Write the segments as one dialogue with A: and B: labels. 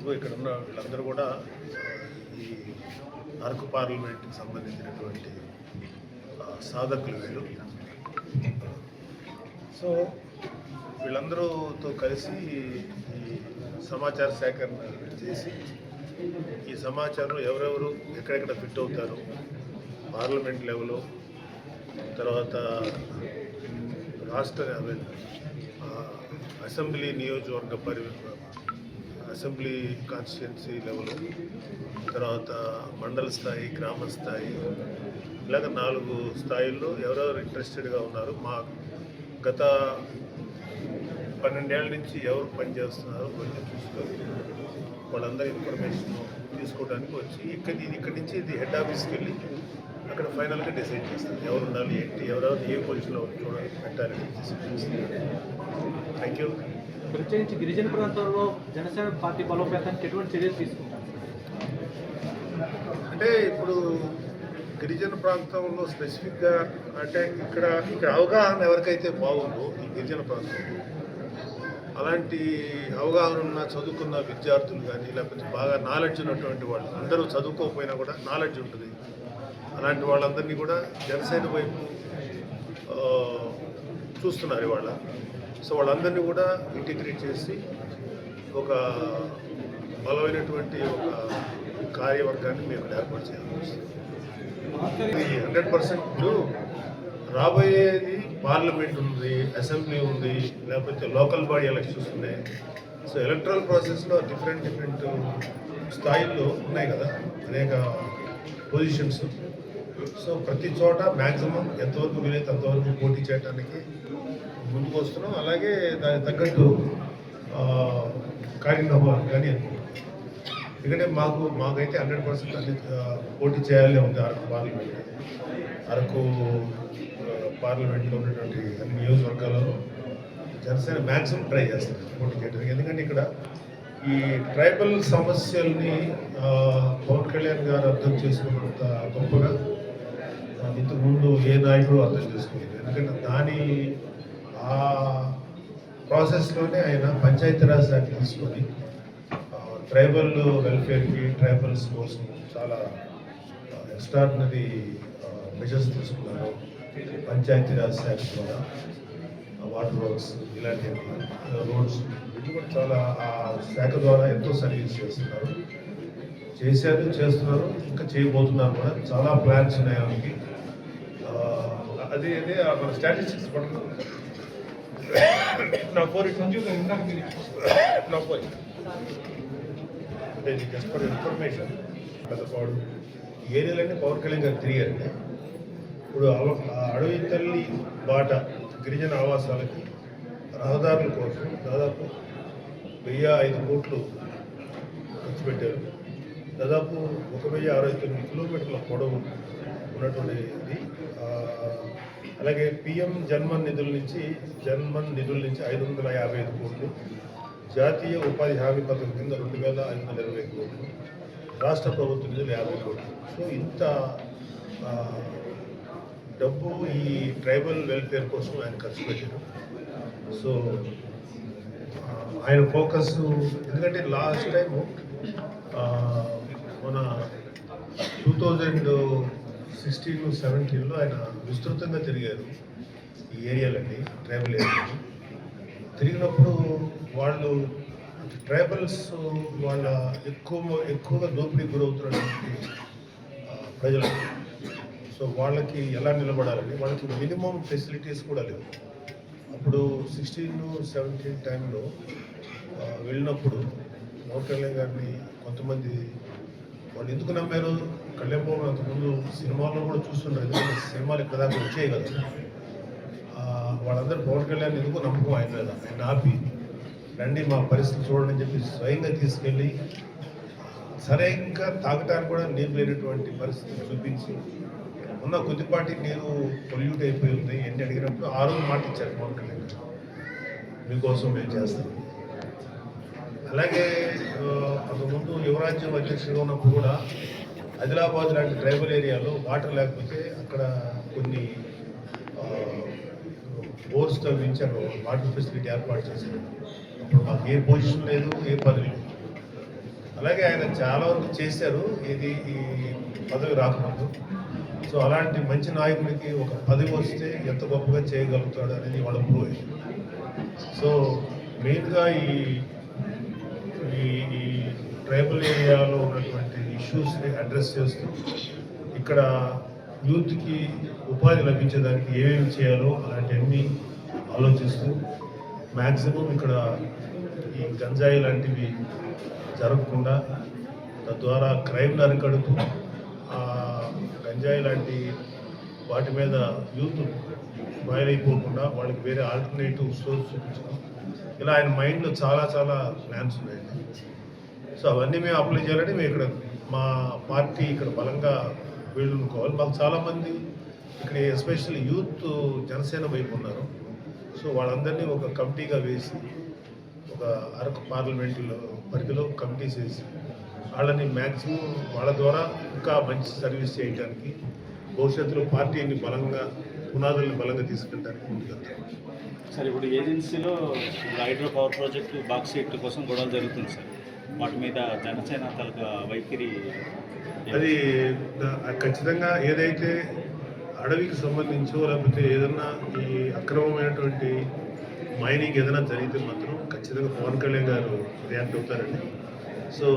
A: ఇదిగో ఇక్కడ ఉన్న వీళ్ళందరూ కూడా ఈ అరకు పార్లమెంట్కి సంబంధించినటువంటి సాధకులు వీళ్ళు. సో వీళ్ళందరూతో కలిసి ఈ సమాచార సేకరణ చేసి ఈ సమాచారం ఎవరెవరు ఎక్కడెక్కడ ఫిట్ అవుతారు, పార్లమెంట్ లెవెల్లో, తర్వాత రాష్ట్ర అసెంబ్లీ నియోజకవర్గ అసెంబ్లీ కాన్స్టిట్యున్సీ లెవెల్, తర్వాత మండల స్థాయి, గ్రామ స్థాయి, ఇలాగ 4 స్థాయిల్లో ఎవరెవరు ఇంట్రెస్టెడ్గా ఉన్నారు, మా గత 12 ఏళ్ళ నుంచి ఎవరు పనిచేస్తున్నారో కొంచెం చూసుకొని వాళ్ళందరూ ఇన్ఫర్మేషన్ తీసుకోవడానికి వచ్చి ఇక్కడి నుంచి ఇది హెడ్ ఆఫీస్కి వెళ్ళి అక్కడ ఫైనల్గా డిసైడ్ చేస్తారు ఎవరు ఉండాలి, ఏంటి, ఎవరెవరు ఏ పొజిషన్లో పెట్టాలని డిసైడ్ చేస్తారు. Thank you.
B: ప్రత్యేకించి గిరిజన ప్రాంతాల్లో జనసేన పార్టీ బలోపేతానికి ఎటువంటి చర్యలు తీసుకుంటారు?
A: అంటే ఇప్పుడు గిరిజన ప్రాంతంలో స్పెసిఫిక్గా అంటే ఇక్కడ అవగాహన ఎవరికైతే బాగుందో ఈ గిరిజన ప్రాంతంలో అలాంటి అవగాహన ఉన్న చదువుకున్న విద్యార్థులు కానీ లేకపోతే బాగా నాలెడ్జ్ ఉన్నటువంటి వాళ్ళు, అందరూ చదువుకోకపోయినా కూడా నాలెడ్జ్ ఉంటుంది, అలాంటి వాళ్ళందరినీ కూడా జనసేన వైపు చూస్తున్నారు ఇవాళ. సో వాళ్ళందరినీ కూడా ఇంటిగ్రేట్ చేసి ఒక బలమైనటువంటి ఒక కార్యవర్గాన్ని మేము ఏర్పాటు చేయాలి. 100% రాబోయేది పార్లమెంట్ ఉంది, అసెంబ్లీ ఉంది, లేకపోతే లోకల్ బాడీ ఎలక్షన్స్ ఉన్నాయి. సో ఎలక్ట్రల్ ప్రాసెస్లో డిఫరెంట్ స్థాయిల్లో ఉన్నాయి కదా అనేక పొజిషన్స్. సో ప్రతి చోట మ్యాక్సిమం ఎంతవరకు వీలైతే అంతవరకు పోటీ చేయడానికి ముందుకు వస్తున్నాం. అలాగే దానికి తగ్గట్టు కార్యక్రమాలు కానీ ఎందుకంటే మాకైతే 100% అన్ని పోటీ చేయాలి ఉంది. అరకు పార్లమెంట్లో ఉన్నటువంటి అన్ని నియోజకవర్గాలలో జనసేన మ్యాక్సిమం ట్రై చేస్తారు పోటీ చేయడానికి. ఎందుకంటే ఇక్కడ ఈ ట్రైబల్ సమస్యల్ని పవన్ కళ్యాణ్ గారు అర్థం చేసుకున్నంత గొప్పగా ఇంతకుముందు ఏ నాయకుడు అర్థం చేసుకోలేదు. ఎందుకంటే ఆ ప్రాసెస్లోనే ఆయన పంచాయతీరాజ్ యాక్ట్ తీసుకొని ట్రైబల్ వెల్ఫేర్కి, ట్రైబల్స్ కోసం చాలా ఎక్స్ట్రాడినరీ మెజర్స్ తీసుకున్నారు. పంచాయతీరాజ్ యాక్ట్ ద్వారా వాటర్ వర్క్స్, ఇలాంటివి రోడ్స్, వీటి కూడా చాలా ఆ శాఖ ద్వారా ఎంతో సర్వీస్ చేస్తున్నారు, ఇంకా చేయబోతున్నారు కూడా. చాలా ప్లాన్స్ ఉన్నాయి వాళ్ళకి. అదే మన స్టాటిస్టిక్స్ పడుతుంది నా పోయి జస్ట్ ఫర్ ఇన్ఫర్మేషన్. పెద్దపాడు ఈ ఏరియాలన్నీ పవన్ కళ్యాణ్ గారు తిరిగారండి. ఇప్పుడు అడవి తల్లి బాట గిరిజన ఆవాసాలకి రహదారుల కోసం దాదాపు 1005 కోట్లు ఖర్చు పెట్టారు. దాదాపు 1069 కిలోమీటర్ల పొడవు ఉన్నటువంటిది. అలాగే పిఎం జన్మన్ నిధుల నుంచి 555 కోట్లు, జాతీయ ఉపాధి హామీ పథకం కింద 2520 కోట్లు, రాష్ట్ర ప్రభుత్వ నిధులు 50 కోట్లు. సో ఇంత డబ్బు ఈ ట్రైబల్ వెల్ఫేర్ కోసం ఆయన ఖర్చు పెట్టారు. సో ఆయన ఫోకస్ ఎందుకంటే లాస్ట్ టైము మన 2016-17లో ఆయన విస్తృతంగా తిరిగారు ఈ ఏరియాలన్నీ, ట్రైబల్ ఏరియాలు. తిరిగినప్పుడు వాళ్ళు ట్రైబల్స్ వాళ్ళ ఎక్కువగా దోపిడీకి గురవుతున్నటువంటి ప్రజలు. సో వాళ్ళకి ఎలా నిలబడాలని వాళ్ళకి మినిమం ఫెసిలిటీస్ కూడా లేవు. అప్పుడు 16-17 టైంలో వెళ్ళినప్పుడు పవన్ కళ్యాణ్ గారిని కొంతమంది వాళ్ళు ఎందుకు నమ్మారు, కళ్యాణ్ బాబు అంతకుముందు సినిమాల్లో కూడా చూస్తున్నారు, ఎందుకంటే సినిమాలు ఇక్కడ దాకా వచ్చాయి కదా. వాళ్ళందరూ పవన్ కళ్యాణ్ ఎందుకు నమ్మకం ఆయన లేదా, ఆయన ఆపి రండి మా పరిస్థితి చూడండి అని చెప్పి స్వయంగా తీసుకెళ్ళి సరే ఇంకా తాగటానికి కూడా నీరు లేనటువంటి పరిస్థితి చూపించి ఉన్న కొద్దిపాటి నీరు పొల్యూట్ అయిపోయి ఉంది ఎన్ని అడిగినప్పుడు ఆ రోజు మాట ఇచ్చారు పవన్ కళ్యాణ్ గారు, మీకోసం మేము చేస్తాం. అలాగే అంతకుముందు యువరాజ్యం అధ్యక్షుడిగా ఉన్నప్పుడు కూడా ఆదిలాబాద్ లాంటి ట్రైబల్ ఏరియాలో వాటర్ లేకపోతే అక్కడ కొన్ని బోర్స్ తవ్వించి అక్కడ వాటర్ ఫెసిలిటీ ఏర్పాటు చేశారు. అప్పుడు మాకు ఏ పొజిషన్ లేదు, ఏ పని లేదు. అలాగే ఆయన చాలా వరకు చేశారు ఇది ఈ పదవి రాకముందు. సో అలాంటి మంచి నాయకుడికి ఒక పదవి వస్తే ఎంత గొప్పగా చేయగలుగుతాడు అనేది వాళ్ళ ప్రూవ్. సో మెయిన్గా ఈ ట్రైబల్ ఏరియాలో ఉన్నటువంటి ఇష్యూస్ని అడ్రస్ చేస్తూ ఇక్కడ యూత్కి ఉపాధి లభించేదానికి ఏమేమి చేయాలో అలాంటివన్నీ ఆలోచిస్తూ మ్యాక్సిమం ఇక్కడ ఈ గంజాయి లాంటివి జరగకుండా తద్వారా క్రైమ్ని అరికడుతూ గంజాయి లాంటి వాటి మీద యూత్ బయలైపోకుండా వాళ్ళకి వేరే ఆల్టర్నేటివ్ సోర్స్ చూపించడం, ఇలా ఆయన మైండ్లో చాలా చాలా ప్లాన్స్ ఉన్నాయండి. సో అవన్నీ మేము అప్లై చేయాలని మేము ఇక్కడ మా పార్టీ ఇక్కడ బలంగా వీళ్ళుకోవాలి. మాకు చాలామంది ఇక్కడ ఎస్పెషల్లీ యూత్ జనసేన వైపు ఉన్నారు. సో వాళ్ళందరినీ ఒక కమిటీగా వేసి ఒక అరకు పార్లమెంట్లో పరిధిలో కమిటీస్ వేసి వాళ్ళని మ్యాక్సిమం వాళ్ళ ద్వారా ఇంకా మంచి సర్వీస్ చేయడానికి భవిష్యత్తులో పార్టీని బలంగా పునాదుల్ని బలంగా తీసుకెళ్ళడానికి ముందుకెళ్తాం.
C: సార్ ఇప్పుడు ఏజెన్సీలో హైడ్రో పవర్ ప్రాజెక్టు బాక్సైట్ కోసం గొడవలు జరుగుతుంది సార్, వాటి మీద జనసేన తాలూకా వైఖరి
A: అది ఖచ్చితంగా ఏదైతే అడవికి సంబంధించో లేకపోతే ఏదన్నా ఈ అక్రమమైనటువంటి మైనింగ్ ఏదైనా జరిగితే మాత్రం ఖచ్చితంగా పవన్ కళ్యాణ్ గారు రియాక్ట్ అవుతారండి. సో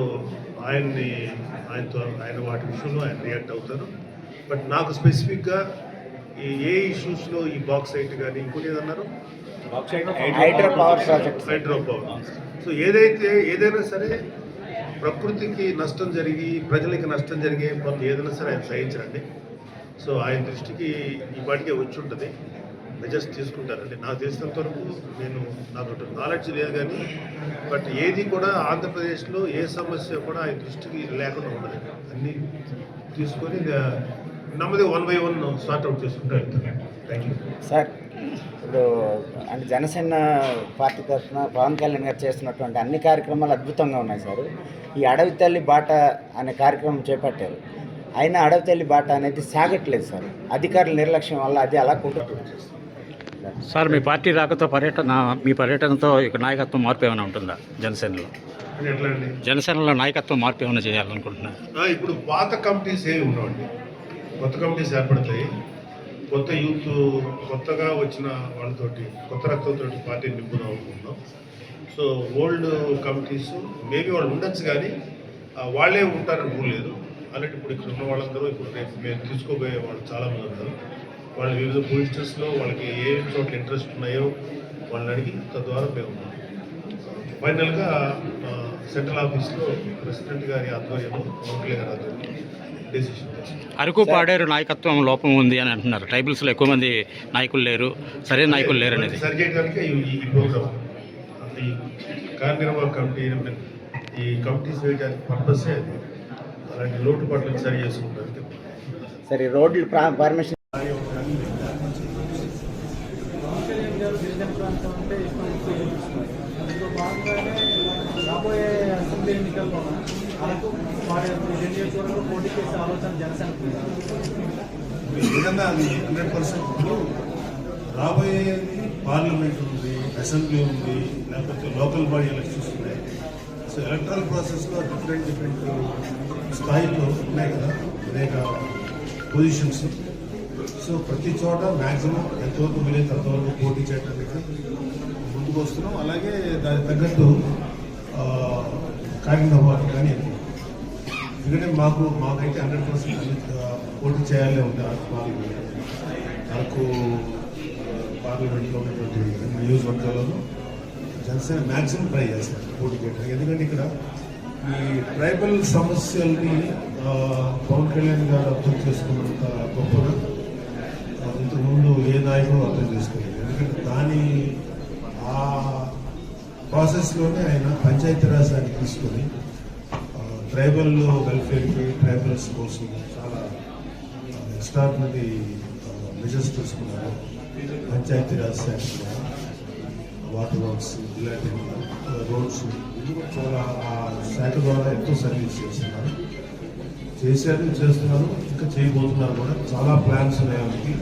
A: ఆయన వాటి విషయంలో ఆయన రియాక్ట్ అవుతారు. బట్ నాకు స్పెసిఫిక్గా ఏ ఇష్యూస్లో ఈ బాక్సైట్ కానీ ఇంకోటి ఏదన్నారు
C: hydro power project
A: hydro power. So ఏదైనా సరే ప్రకృతికి నష్టం జరిగి ప్రజలకి నష్టం జరిగే కొంత ఏదైనా సరే ఆయన సహించరండి. సో ఆయన దృష్టికి ఈ పాటికే వచ్చి ఉంటుంది, మెజర్స్ తీసుకుంటారండి. నాకు తెలిసినంత వరకు నాకు నాలెడ్జ్ లేదు కానీ బట్ ఏది కూడా ఆంధ్రప్రదేశ్లో ఏ సమస్య కూడా ఆయన దృష్టికి లేకుండా ఉండదు. అన్నీ తీసుకొని నెమ్మది 1 by 1 సార్ట్అవుట్ చేసుకుంటూ వెళ్తాను. Thank you
D: sir. ఇప్పుడు అంటే జనసేన పార్టీ తరఫున పవన్ కళ్యాణ్ గారు చేస్తున్నటువంటి అన్ని కార్యక్రమాలు అద్భుతంగా ఉన్నాయి సార్. ఈ అడవి తల్లి బాట అనే కార్యక్రమం చేపట్టారు, అయినా అడవి తల్లి బాట అనేది సాగట్లేదు సార్. అధికారుల నిర్లక్ష్యం వల్ల అది అలా
E: సార్ మీ పార్టీ రాకతో మీ పర్యటనతో ఇక నాయకత్వం మార్పు ఏమైనా ఉంటుందా జనసేనలో?
A: ఎట్లా అండి?
E: జనసేనలో నాయకత్వం మార్పు ఏమైనా చేయాలనుకుంటున్నారు?
A: ఇప్పుడు పాత కమిటీస్ ఏమి ఉండవండి, కొత్త కమిటీస్ ఏర్పడతాయి. కొత్త యూత్ కొత్తగా వచ్చిన వాళ్ళతోటి కొత్త రక్తంతో పార్టీని నింపుదాం అనుకుంటున్నాం. సో ఓల్డ్ కమిటీస్ మేబీ వాళ్ళు ఉండొచ్చు కానీ వాళ్ళే ఉంటారని రూల్ లేదు. అలాంటి ఇప్పుడు ఇక్కడ ఉన్న వాళ్ళందరూ ఇప్పుడు రేపు మేము తీసుకోబోయే వాళ్ళు చాలామంది ఉన్నారు. వాళ్ళు వివిధ పొజిషన్స్లో వాళ్ళకి ఏ చోట్ల ఇంట్రెస్ట్ ఉన్నాయో వాళ్ళని అడిగి తద్వారా మేము ఫైనల్గా సెంట్రల్ ఆఫీస్లో ప్రెసిడెంట్ గారి ఆధ్వర్యంలో పవన్ కళ్యాణ్ గారి ఆధ్వర్యంలో డెసిషన్ తీసుకుంటాం.
E: అరకు పాడేరు నాయకత్వం లోపం ఉంది అని అంటున్నారు. ట్రైబల్స్లో ఎక్కువ మంది నాయకులు లేరు, సరైన నాయకులు లేరు అనేది
A: సరి చేయడానికి ఈ ప్రోగ్రామ్ ఈ కార్యనిర్వాహక కమిటీ ఈ కమిటీస్ వేయడానికి పర్పసే అది. అలాంటి లోటుపాట్లను సరి చేసుకుంటానికి
D: సరే. రోడ్లు పర్మిషన్
B: గిరిజన ప్రాంతం అంటే అందులో భాగంగానే రాబోయే అసెంబ్లీ ఎన్నికల్లో అరకు వారి నియోజకవర్గంలో పోటీ చేసే ఆలోచన జనసేన
A: ఏదన్నా అది 100% రాబోయే పార్లమెంట్ ఉంది, అసెంబ్లీ ఉంది, లేకపోతే లోకల్ బాడీ ఎలక్షన్స్ ఉన్నాయి. సో ఎలక్ట్రల్ ప్రాసెస్లో డిఫరెంట్ స్థాయిలో ఉన్నాయి కదా అనేక పొజిషన్స్. సో ప్రతి చోట మ్యాక్సిమం ఎంతవరకు వీలైతే అంతవరకు పోటీ చేయడానికి ముందుకు వస్తున్నాం. అలాగే దానికి తగ్గట్టు కార్యనిర్వాహకం కానీ ఎందుకంటే మాకైతే 100% పోటీ చేయాలనే ఉంది. అరకు పార్లమెంట్లో ఉన్నటువంటి నియోజకవర్గాలలో జనసేన మ్యాక్సిమం ట్రై చేస్తారు పోటీ చేయడానికి. ఎందుకంటే ఇక్కడ ఈ ట్రైబల్ సమస్యల్ని పవన్ కళ్యాణ్ గారు అర్థం చేసుకున్నంత గొప్పగా ఇంతకుముందు ఏ నాయకుడు అర్థం చేసుకోలేదు. ఎందుకంటే ఆ ప్రాసెస్లోనే ఆయన పంచాయతీరాజ్ దాన్ని తీసుకొని ట్రైబల్ వెల్ఫేర్కి ట్రైబల్స్ కోసం చాలా ఎక్స్ట్రాడినరీ మెజర్స్ తీసుకున్నారు. పంచాయతీరాజ్ శాఖ, వాటర్ వర్క్స్, ఇలాంటి రోడ్స్ చాలా ఆ శాఖ ద్వారా ఎంతో సర్వీస్ చేస్తున్నారు, చేస్తున్నారు, ఇంకా చేయబోతున్నారు కూడా. చాలా ప్లాన్స్ ఉన్నాయి.